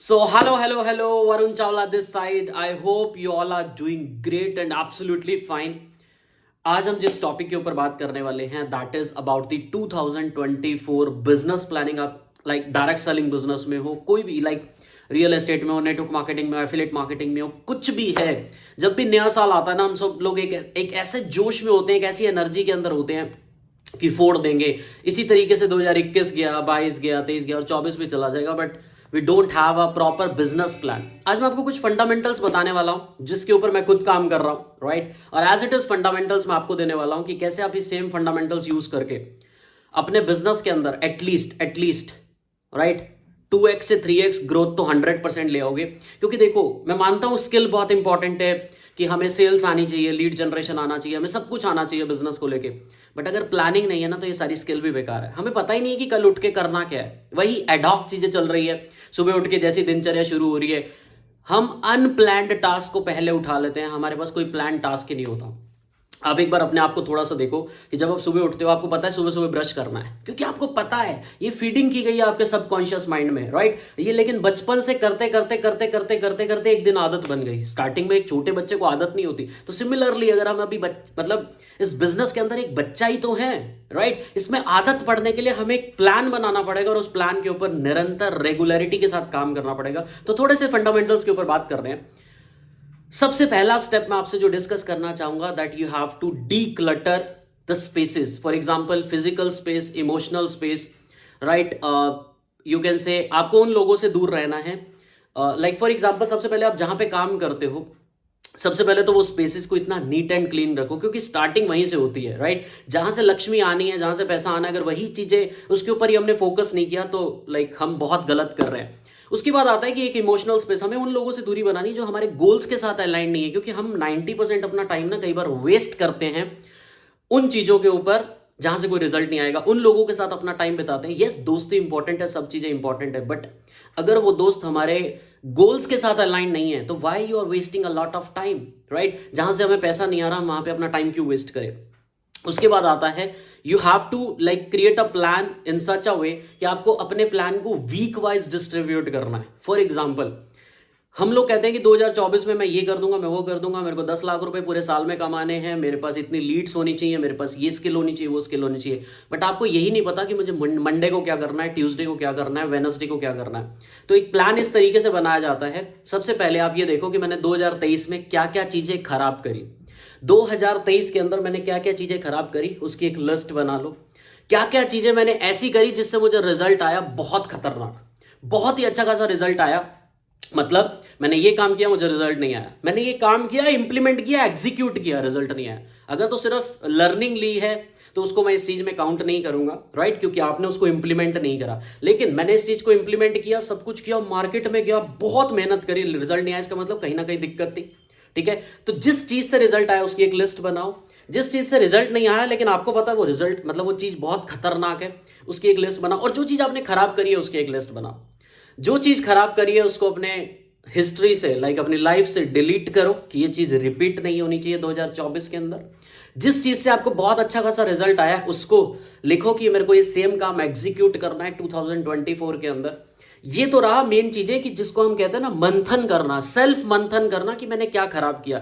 So, hello, Varun Chawla this side. I hope you all are doing great and absolutely fine. आज हम जिस topic के ऊपर बात करने वाले हैं that is about the 2024 business planning. आप लाइक डायरेक्ट सेलिंग बिजनेस में हो, कोई भी लाइक रियल एस्टेट में हो, नेटवर्क मार्केटिंग में, एफिलिएट मार्केटिंग में हो, कुछ भी है। जब भी नया साल आता है ना, हम सब लोग एक ऐसे जोश में होते हैं, एक ऐसी एनर्जी के अंदर होते हैं कि फोड़ देंगे। इसी तरीके से 2021 गया, 22 गया, 23 गया और 24 भी चला जाएगा, but we don't have a proper business plan. आज मैं आपको कुछ फंडामेंटल्स बताने वाला हूं जिसके ऊपर मैं खुद काम कर रहा हूं, राइट। और एज इट इज फंडामेंटल्स मैं आपको देने वाला हूं कि कैसे आप ये सेम फंडामेंटल्स यूज करके अपने बिजनेस के अंदर एटलीस्ट राइट 2x से 3x ग्रोथ तो 100% ले आओगे। क्योंकि देखो, मैं मानता हूं स्किल बहुत इंपॉर्टेंट है कि हमें सेल्स आनी चाहिए, लीड जनरेशन आना चाहिए, हमें सब कुछ आना चाहिए बिजनेस को लेके। बट अगर प्लानिंग नहीं है ना, तो ये सारी स्किल भी बेकार है। हमें पता ही नहीं है कि कल उठ के करना क्या है, वही एडॉक चीजें चल रही है। सुबह उठ के जैसी दिनचर्या शुरू हो रही है, हम अनप्लैंड टास्क को पहले उठा लेते हैं। हमारे पास कोई प्लान टास्क ही नहीं होता। आप एक बार अपने आप को थोड़ा सा देखो कि जब आप सुबह उठते हो, आपको पता है सुबह सुबह ब्रश करना है, क्योंकि आपको पता है ये फीडिंग की गई है आपके सबकॉन्शियस माइंड में, राइट। ये लेकिन बचपन से करते करते करते करते करते करते एक दिन आदत बन गई। स्टार्टिंग में एक छोटे बच्चे को आदत नहीं होती। तो सिमिलरली अगर हम अभी मतलब इस बिजनेस के अंदर एक बच्चा ही तो है, राइट। इसमें आदत पड़ने के लिए हमें एक प्लान बनाना पड़ेगा और उस प्लान के ऊपर निरंतर रेगुलरिटी के साथ काम करना पड़ेगा। तो थोड़े से फंडामेंटल्स के ऊपर बात कर रहे हैं। सबसे पहला स्टेप मैं आपसे जो डिस्कस करना चाहूंगा that you have to declutter the spaces. For example physical space, emotional space, right. You can say आपको उन लोगों से दूर रहना है। लाइक फॉर एग्जांपल, सबसे पहले आप जहां पे काम करते हो, सबसे पहले तो वो स्पेसेस को इतना नीट एंड क्लीन रखो, क्योंकि स्टार्टिंग वहीं से होती है, राइट। जहां से लक्ष्मी आनी है, जहां से पैसा आना है, अगर वही चीजें उसके ऊपर ही हमने फोकस नहीं किया तो लाइक हम बहुत गलत कर रहे हैं। उसके बाद आता है कि एक इमोशनल स्पेस, हमें उन लोगों से दूरी बनानी जो हमारे गोल्स के साथ अलाइन नहीं है। क्योंकि हम 90% अपना टाइम ना कई बार वेस्ट करते हैं उन चीजों के ऊपर जहां से कोई रिजल्ट नहीं आएगा। उन लोगों के साथ अपना टाइम बिताते हैं। यस, दोस्ती इंपॉर्टेंट है, सब चीजें इंपॉर्टेंट है, बट अगर वो दोस्त हमारे गोल्स के साथ अलाइन नहीं है तो why you are wasting a lot of time, right. जहां से हमें पैसा नहीं आ रहा, हम वहां पे अपना टाइम क्यों वेस्ट करें। उसके बाद आता है you have to like create a plan in such a way कि आपको अपने प्लान को वीक वाइज डिस्ट्रीब्यूट करना है। फॉर एग्जाम्पल, हम लोग कहते हैं कि 2024 में मैं ये कर दूंगा, मैं वो कर दूंगा, मेरे को 10 लाख रुपए पूरे साल में कमाने हैं, मेरे पास इतनी लीड्स होनी चाहिए, मेरे पास ये स्किल होनी चाहिए, वो स्किल होनी चाहिए। बट आपको यही नहीं पता कि मुझे मंडे को क्या करना है, ट्यूसडे को क्या करना है, वेनसडे को क्या करना है। तो एक प्लान इस तरीके से बनाया जाता है। सबसे पहले आप ये देखो कि मैंने 2023 में क्या क्या चीजें खराब करी। 2023 के अंदर मैंने क्या क्या चीजें खराब करी, उसकी एक लिस्ट बना लो। क्या क्या चीजें मैंने ऐसी करी जिससे मुझे रिजल्ट आया बहुत खतरनाक, बहुत ही अच्छा खासा रिजल्ट आया। मतलब मैंने ये काम किया, मुझे रिजल्ट नहीं आया, मैंने ये काम किया, इंप्लीमेंट किया, एग्जीक्यूट किया, रिजल्ट नहीं आया। अगर तो सिर्फ लर्निंग ली है तो उसको मैं इस चीज में काउंट नहीं करूंगा, राइट, क्योंकि आपने उसको इंप्लीमेंट नहीं करा। लेकिन मैंने इस चीज को इंप्लीमेंट किया, सब कुछ किया, मार्केट में गया, बहुत मेहनत करी, रिजल्ट नहीं आया, इसका मतलब कहीं ना कहीं दिक्कत थी। ठीक है, तो जिस चीज से रिजल्ट आया उसकी एक लिस्ट बनाओ। जिस चीज से रिजल्ट नहीं आया लेकिन आपको पता है वो रिजल्ट मतलब वो चीज बहुत खतरनाक है, उसकी एक लिस्ट बनाओ। और जो चीज आपने खराब करी है उसकी एक लिस्ट बनाओ। जो चीज खराब करी है उसको अपने हिस्ट्री से लाइक अपनी लाइफ से डिलीट करो कि ये चीज रिपीट नहीं होनी चाहिए 2024 के अंदर। जिस चीज से आपको बहुत अच्छा खासा रिजल्ट आया उसको लिखो कि मेरे को ये सेम काम एग्जीक्यूट करना है 2024 के अंदर। ये तो रहा मेन चीजें कि जिसको हम कहते हैं ना मंथन करना, सेल्फ मंथन करना कि मैंने क्या खराब किया।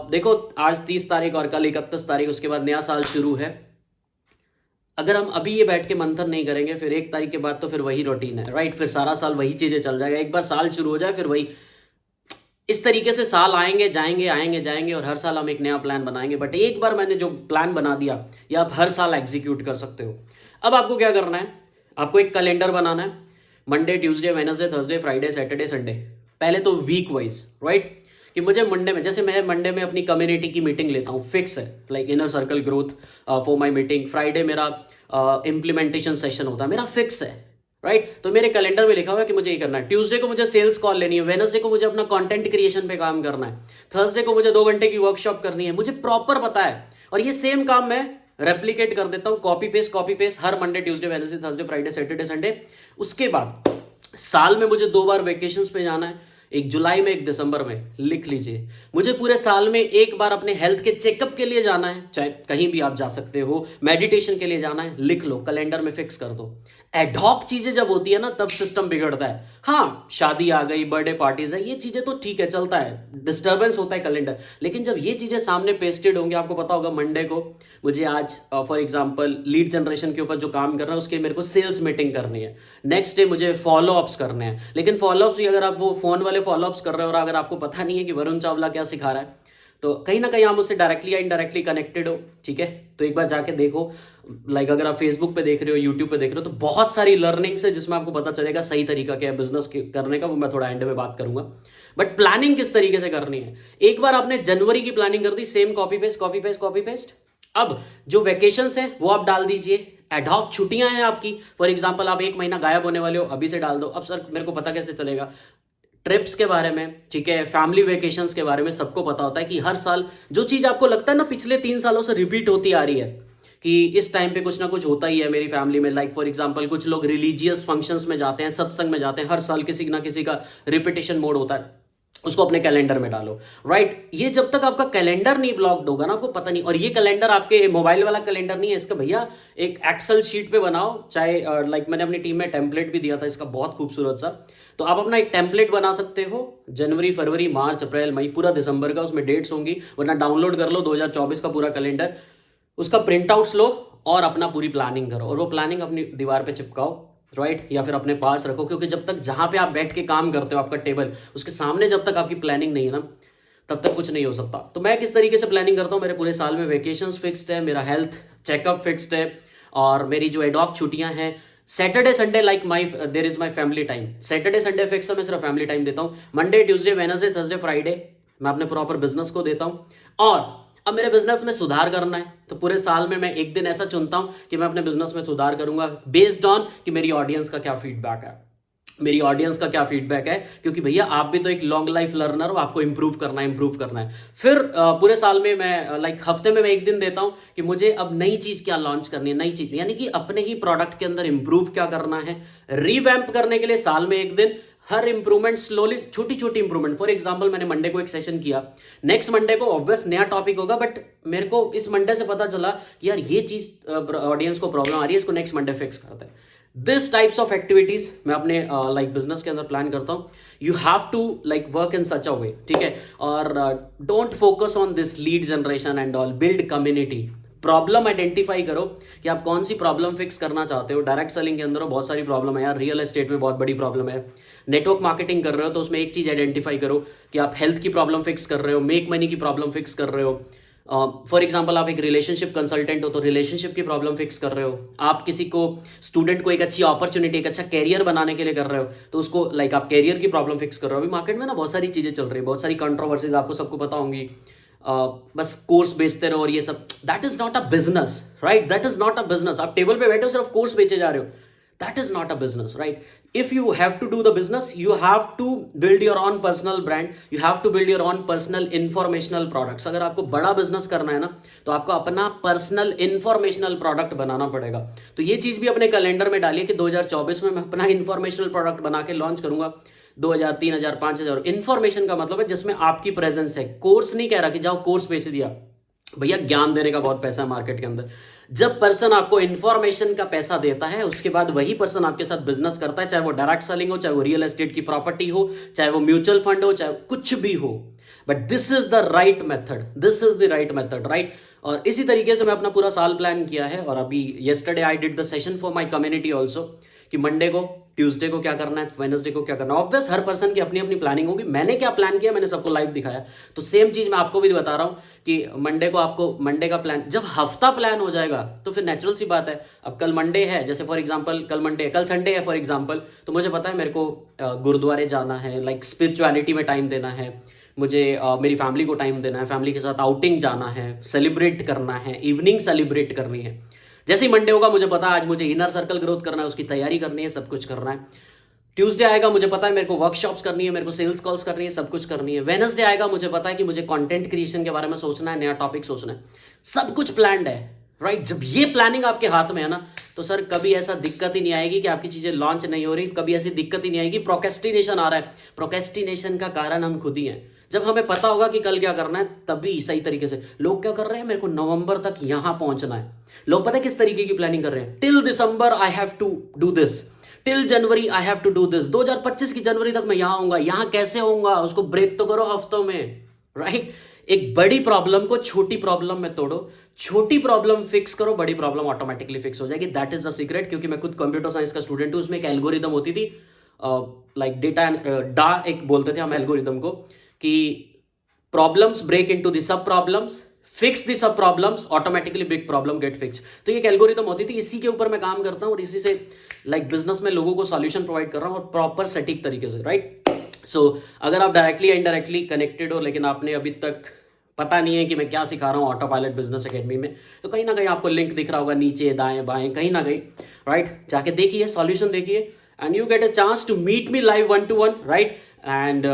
देखो, आज 30 तारीख और कल 31 तारीख, उसके बाद नया साल शुरू है। अगर हम अभी ये बैठ के मंथन नहीं करेंगे फिर 1 तारीख के बाद तो फिर वही रूटीन है, राइट। फिर सारा साल वही चीजें चल जाएगा। एक बार साल शुरू हो जाए फिर वही, इस तरीके से साल आएंगे जाएंगे आएंगे जाएंगे और हर साल हम एक नया प्लान बनाएंगे। बट एक बार मैंने जो प्लान बना दिया ये आप हर साल एग्जीक्यूट कर सकते हो। अब आपको क्या करना है, आपको एक कैलेंडर बनाना है। Monday, Tuesday, Wednesday, Thursday, Friday, Saturday, Sunday. पहले तो वीक वाइज, राइट, कि मुझे मंडे में, जैसे मैं मंडे में अपनी कम्युनिटी की मीटिंग लेता हूँ, फिक्स है, like inner circle growth for my meeting. Friday मेरा इम्प्लीमेंटेशन सेशन होता है, मेरा फिक्स है, राइट। तो मेरे कैलेंडर में लिखा हुआ है कि मुझे ये करना है। ट्यूसडे को मुझे सेल्स कॉल लेनी है, वेडनेसडे को मुझे अपना कंटेंट क्रिएशन पे काम करना है, थर्सडे को मुझे 2 घंटे की वर्कशॉप करनी है। मुझे प्रॉपर पता है और ये सेम काम मैं रेप्लीकेट कर देता हूँ, कॉपी पेस्ट हर Monday, Tuesday, Wednesday, Thursday, Friday, Saturday, Sunday. उसके बाद साल में मुझे 2 बार वेकेशंस पे जाना है, एक जुलाई में, एक दिसंबर में। लिख लीजिए, मुझे पूरे साल में एक बार अपने हेल्थ के चेकअप के लिए जाना है, चाहे कहीं भी आप जा सकते हो, मेडिटेशन के लिए जाना है, लिख लो, कैलेंडर में फिक्स कर दो। एडहॉक चीजें जब होती है ना तब सिस्टम बिगड़ता है। हाँ, शादी आ गई, बर्थडे पार्टीज है, ये चीजें तो ठीक है, चलता है, डिस्टर्बेंस होता है कैलेंडर। लेकिन जब ये चीजें सामने पेस्टेड होंगी, आपको पता होगा मंडे को मुझे आज फॉर एग्जांपल लीड जनरेशन के ऊपर जो काम करना है उसके मेरे को सेल्स मीटिंग करनी है, नेक्स्ट डे मुझे फॉलो अप्स करने हैं। लेकिन फॉलो अप्स भी अगर आप वो फोन वाले फॉलो अप्स कर रहे हो और अगर आपको पता नहीं है कि वरुण चावला क्या सिखा रहा है, तो कहीं ना कहीं आप उससे डायरेक्टली या इनडायरेक्टली कनेक्टेड हो। ठीक है, तो एक बार जाके देखो, अगर आप फेसबुक पे देख रहे हो, यूट्यूब पे देख रहे हो, तो बहुत सारी लर्निंग्स है जिसमें आपको पता चलेगा सही तरीका क्या है बिजनेस करने का, वो मैं थोड़ा एंड में बात करूंगा। बट प्लानिंग किस तरीके से करनी है, एक बार आपने जनवरी की प्लानिंग कर दी, same copy paste copy paste copy paste. अब जो वेकेशंस है वो आप डाल दीजिए, एडहॉक छुट्टियां हैं आपकी, फॉर एग्जांपल आप एक महीना गायब होने वाले हो, अभी से डाल दो। अब सर मेरे को पता कैसे चलेगा, ट्रिप्स के बारे में, ठीक है, फैमिली वेकेशंस के बारे में सबको पता होता है कि हर साल जो चीज आपको लगता है ना पिछले 3 सालों से रिपीट होती आ रही है कि इस टाइम पे कुछ ना कुछ होता ही है मेरी फैमिली में। लाइक फॉर एग्जांपल कुछ लोग रिलीजियस फंक्शंस में जाते हैं, सत्संग में जाते हैं, हर साल किसी ना किसी का रिपीटेशन मोड होता है, उसको अपने कैलेंडर में डालो। राइट, ये जब तक आपका कैलेंडर नहीं ब्लॉक्ड होगा ना, आपको पता नहीं। और ये कैलेंडर आपके मोबाइल वाला कैलेंडर नहीं है, इसका भैया एक एक्सेल शीट पे बनाओ, चाहे मैंने अपनी टीम में टेम्पलेट भी दिया था इसका बहुत खूबसूरत सा, तो आप अपना एक टेम्पलेट बना सकते हो, जनवरी फरवरी मार्च अप्रैल मई पूरा दिसंबर का, उसमें डेट्स होंगी, वरना डाउनलोड कर लो 2024 का पूरा कैलेंडर, उसका प्रिंट आउट्स लो और अपना पूरी प्लानिंग करो, और वो प्लानिंग अपनी दीवार पे चिपकाओ। राइट, या फिर अपने पास रखो, क्योंकि जब तक जहां पे आप बैठ के काम करते हो आपका टेबल, उसके सामने जब तक आपकी प्लानिंग नहीं है ना, तब तक कुछ नहीं हो सकता। तो मैं किस तरीके से प्लानिंग करता हूँ, मेरे पूरे साल में वेकेशंस फिक्स्ड है, मेरा हेल्थ चेकअप फिक्स्ड है, और मेरी जो एडॉक छुट्टियां हैं, Saturday Sunday like my there is my family time, Saturday Sunday fix है, मैं सिर्फ फैमिली टाइम देता हूँ। Monday Tuesday Wednesday Thursday Friday मैं अपने प्रॉपर बिजनेस को देता हूँ। और अब मेरे बिजनेस में सुधार करना है, तो पूरे साल में मैं एक दिन ऐसा चुनता हूं कि मैं अपने बिजनेस में सुधार करूंगा, बेस्ड ऑन कि मेरी ऑडियंस का क्या फीडबैक है, मेरी ऑडियंस का क्या फीडबैक है। क्योंकि भैया आप भी तो एक लॉन्ग लाइफ लर्नर हो, आपको इंप्रूव करना है, इंप्रूव करना है। फिर पूरे साल में मैं हफ्ते में मैं एक दिन देता हूं कि मुझे अब नई चीज क्या लॉन्च करनी है, नई चीज यानी कि अपने ही प्रोडक्ट के अंदर इंप्रूव क्या करना है, रिवैम्प करने के लिए साल में एक दिन, हर इंप्रूवमेंट स्लोली, छोटी छोटी इंप्रूवमेंट। फॉर एग्जांपल मैंने मंडे को एक सेशन किया, नेक्स्ट मंडे को ऑब्वियस नया टॉपिक होगा, बट मेरे को इस मंडे से पता चला कि यार ये चीज ऑडियंस को प्रॉब्लम आ रही है, इसको नेक्स्ट मंडे फिक्स करते हैं। दिस टाइप्स ऑफ एक्टिविटीज मैं अपने बिजनेस के अंदर प्लान करता हूँ। You have to work in such a way, ठीक है। और don't focus on this lead generation and all, build community. Problem identify करो कि आप कौन सी प्रॉब्लम फिक्स करना चाहते हो। डायरेक्ट सेलिंग के अंदर बहुत सारी प्रॉब्लम है यार, रियल एस्टेट में बहुत बड़ी प्रॉब्लम है। नेटवर्क मार्केटिंग कर रहे हो तो उसमें एक चीज आइडेंटिफाई करो कि आप हेल्थ की प्रॉब्लम फिक्स कर रहे हो, मेक मनी की प्रॉब्लम फिक्स कर रहे हो। फॉर एग्जाम्पल आप एक रिलेशनशिप कंसल्टेंट हो तो रिलेशनशिप की प्रॉब्लम फिक्स कर रहे हो। आप किसी को स्टूडेंट को एक अच्छी अपॉर्चुनिटी, एक अच्छा कैरियर बनाने के लिए कर रहे हो, तो उसको आप कैरियर की प्रॉब्लम फिक्स कर रहे हो। अभी मार्केट में ना बहुत सारी चीजें चल रही है, बहुत सारी कंट्रोवर्सीज आपको सबको पता होंगी। बस कोर्स बेचते रहो और ये सब, that is not a business, right, that is not a business. आप टेबल पे बैठे हो सिर्फ कोर्स बेचे जा रहे हो, that is not a business, right. If you have to do the business, you have to build your own personal brand, you have to build your own personal informational products। अगर आपको बड़ा business करना है ना, तो आपको अपना personal informational product बनाना पड़ेगा। तो ये चीज भी अपने कैलेंडर में डालिए कि 2024 में मैं अपना इंफॉर्मेशनल प्रोडक्ट बना के लॉन्च करूंगा। 2000 3000 5000 इंफॉर्मेशन का मतलब है जिसमें आपकी प्रेजेंस है। कोर्स नहीं कह रहा कि जाओ कोर्स बेच दिया, भैया ज्ञान देने का बहुत पैसा है मार्केट के अंदर। जब पर्सन आपको इंफॉर्मेशन का पैसा देता है, उसके बाद वही पर्सन आपके साथ बिजनेस करता है, चाहे वो डायरेक्ट सेलिंग हो, चाहे वो रियल एस्टेट की प्रॉपर्टी हो, चाहे वो म्यूचुअल फंड हो, चाहे कुछ भी हो। But this is the right method, this is the right method, right. और इसी तरीके से मैं अपना पूरा साल प्लान किया है। और अभी yesterday I did the session for my community also, कि मंडे को, ट्यूसडे को क्या करना है, वेडनेसडे को क्या करना है। ऑब्वियस हर पर्सन की अपनी अपनी प्लानिंग होगी। मैंने क्या प्लान किया मैंने सबको लाइव दिखाया, तो सेम चीज मैं आपको भी बता रहा हूं कि मंडे को आपको मंडे का प्लान, जब हफ्ता प्लान हो जाएगा तो फिर नेचुरल सी बात है। अब कल मंडे है, जैसे फॉर एग्जांपल कल मंडे है, कल संडे है फॉर एग्जांपल, तो मुझे पता है मेरे को गुरुद्वारे जाना है, स्पिरिचुअलिटी में टाइम देना है, मुझे मेरी फैमिली को टाइम देना है, फैमिली के साथ आउटिंग जाना है, सेलिब्रेट करना है, इवनिंग सेलिब्रेट करनी है। जैसे ही मंडे होगा मुझे पता है आज मुझे इनर सर्कल ग्रोथ करना है, उसकी तैयारी करनी है, सब कुछ करना है। ट्यूसडे आएगा मुझे पता है मेरे को वर्कशॉप्स करनी है, मेरे को सेल्स कॉल्स करनी है, सब कुछ करनी है। वेडनेसडे आएगा मुझे पता है कि मुझे कंटेंट क्रिएशन के बारे में सोचना है, नया टॉपिक सोचना है, सब कुछ प्लान्ड है, राइट। जब ये प्लानिंग आपके हाथ में है ना, तो सर कभी ऐसा दिक्कत ही नहीं आएगी कि आपकी चीजें लॉन्च नहीं हो रही, कभी ऐसी दिक्कत ही नहीं आएगी। प्रोक्रेस्टिनेशन आ रहा है, प्रोक्रेस्टिनेशन का कारण हम खुद ही हैं। जब हमें पता होगा कि कल क्या करना है, तभी सही तरीके से। लोग क्या कर रहे हैं, मेरे को नवंबर तक यहां पहुंचना है। लोग पता है किस तरीके की प्लानिंग कर रहे हैं, till December I have to do this, till January I have to do this, 2025 की जनवरी तक मैं यहां आऊंगा। यहां कैसे होऊंगा, उसको ब्रेक तो करो हफ्तों में, राइट। एक बड़ी प्रॉब्लम को छोटी प्रॉब्लम में तोड़ो, छोटी प्रॉब्लम फिक्स करो, बड़ी प्रॉब्लम ऑटोमेटिकली फिक्स हो जाएगी। That is the secret. क्योंकि मैं खुद कंप्यूटर साइंस का स्टूडेंट हूं, उसमें एक एल्गोरिदम होती थी, लाइक डेटा डा एक बोलते थे हम एल्गोरिदम को, कि problems break into the sub problems, fix the sub problems, automatically big problem get fix. तो ये एक एल्गोरिदम होती थी, इसी के ऊपर मैं काम करता हूं और इसी से लाइक बिजनेस में लोगों को सॉल्यूशन प्रोवाइड कर रहा हूं, और प्रॉपर सटीक तरीके से, राइट। सो अगर आप डायरेक्टली या इनडायरेक्टली कनेक्टेड हो, लेकिन आपने अभी तक पता नहीं है कि मैं क्या सिखा रहा हूँ ऑटो पायलट बिजनेस एकेडमी में, तो कहीं ना कहीं आपको लिंक दिख रहा होगा नीचे दाएं बाएं कहीं ना कहीं, राइट। जाके देखिए, सॉल्यूशन देखिए, and you get a chance to meet me live 1-to-1, right. And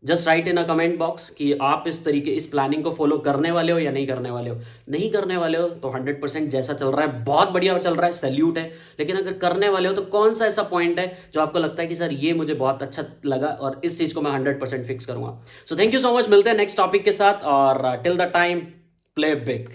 just write in a comment box कि आप इस तरीके इस प्लानिंग को फॉलो करने वाले हो या नहीं करने वाले हो। नहीं करने वाले हो तो 100% जैसा चल रहा है बहुत बढ़िया चल रहा है, सैल्यूट है। लेकिन अगर करने वाले हो तो कौन सा ऐसा पॉइंट है जो आपको लगता है कि सर ये मुझे बहुत अच्छा लगा और इस चीज को मैं 100% फिक्स करूंगा। So thank you so much, मिलते हैं नेक्स्ट टॉपिक के साथ, और till the time play big.